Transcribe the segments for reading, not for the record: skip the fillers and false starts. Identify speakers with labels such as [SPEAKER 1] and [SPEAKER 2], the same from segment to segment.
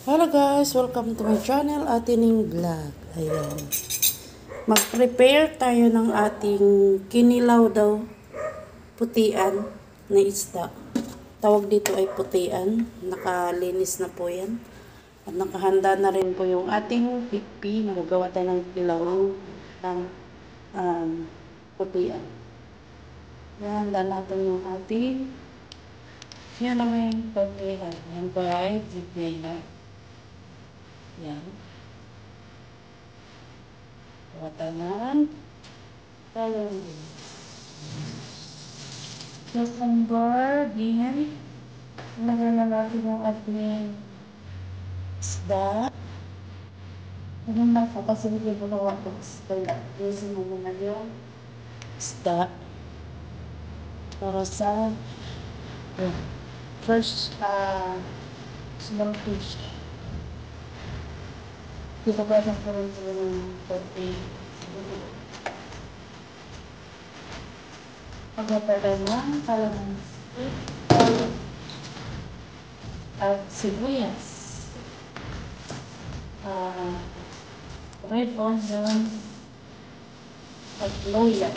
[SPEAKER 1] Hello guys, welcome to my channel, Atining Vlog. Ayan. Mag-prepare tayo ng ating kinilaw daw, putian na isda. Tawag dito ay putian. Nakalinis na po yan. At nakahanda na rin po yung ating pipi. Magawa tayo ng kinilaw ng putian. Yan, handa natin yung ating yan naman yung putian. Yan po ay putian. Yan. Watanan. Talong. Cucumber. Din. Lagyan na natin yung ating isda. Ano na po kasi hindi ko na ako isda. Isin mo muna yung isda. Para sa first small fish. Dito ba sa parang ng pati? Pagkatalan ng kalamansi at sibuyas. Red onion at luya.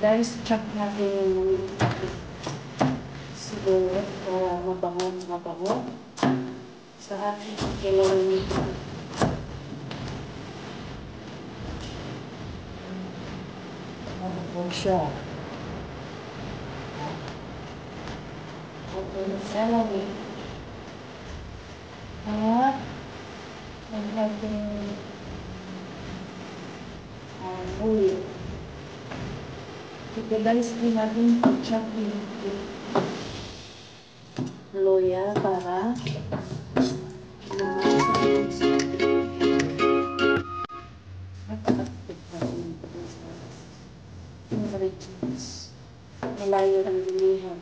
[SPEAKER 1] Guys, chop natin yung sibuyas para mabango sa ating kailangan. Ano siya? Okay, celery. At ang ating luya. Ito guys, din natin pag-chop yung luya para malayo ang dinihan.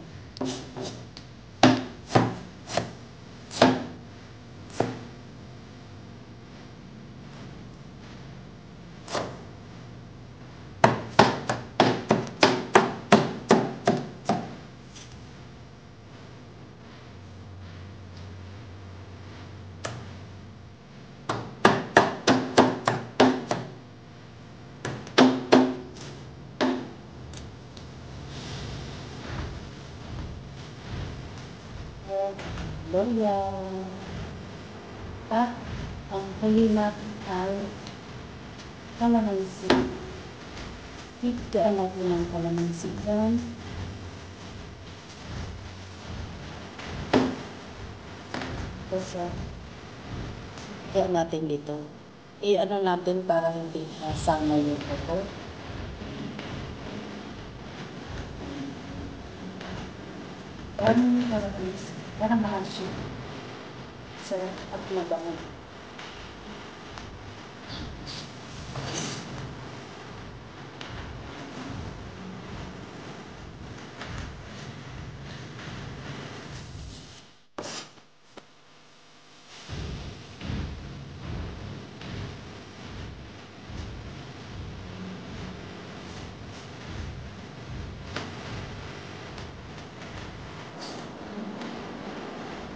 [SPEAKER 1] Luya. At ang huli natin ay kalamansi. Higdaan natin ang kalamansi dyan. Tapos higdaan natin dito. I-ano natin para hindi nasama yung ito. Parang mahal siya. Sarap at mabango.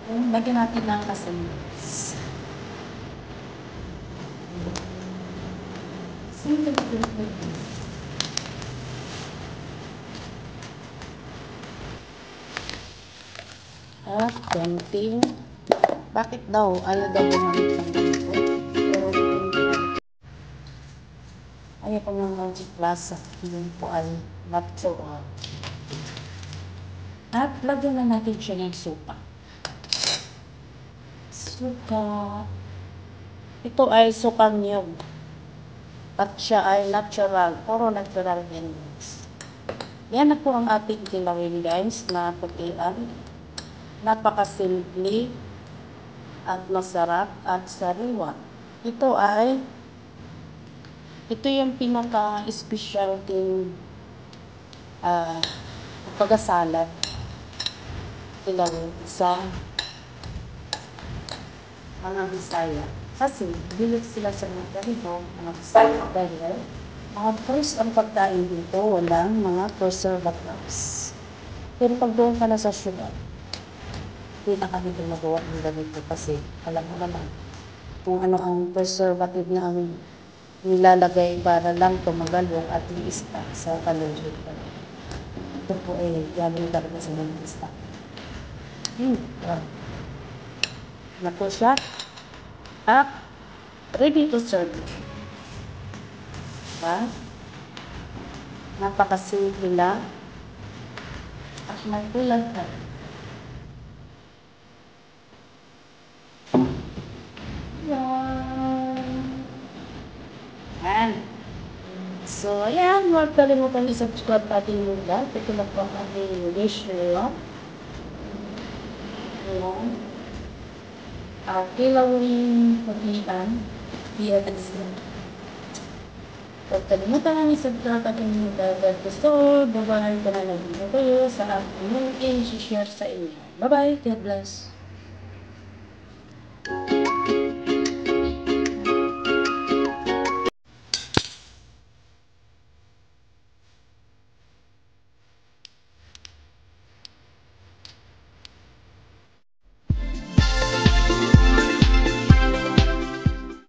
[SPEAKER 1] Lagyan natin ng kasimis. At konting, bakit daw? Ayaw daw bumalik ng ganito. Pero ayaw pa ng Magic Plaza. Yun po ay not so At lagyan na natin siya ng suka. Ito ay sukang niyog. At siya ay natural. Puro natural ingredients. Yan na po ang ating kilawin guys na putian. Napakasimple at masarap at sariwa. Ito yung pinaka-special ting pagkasalat kilawin sa mga Bisaya. Kasi, bilit sila sa mga ganito, mga Bisaya. Dahil, mga first ang pagkain dito, walang mga preservatives. Pero pag doon ka na sa syudad, hindi na kami gumagawa ng ganito kasi alam mo naman kung ano ang preservative na ang nilalagay para lang tumagal yung ating isda sa kaluluwa. Ito po ay galing talaga sa mga isda. Wow. Na po siya. At ready to serve. Diba? Napakasimple lang. At may tulad ka. Yan. So, ayan. Huwag kalimutan i-subscribe ating vlog. Ito na po ang ating dish ngayon. Ayan. Kilawin pag-ian. Yes. Huwag kalimutan ang i-subscribe ating vlog. At gusto, babahay ko na lang dito kayo sa aking i-share sa inyo. Bye-bye. God bless.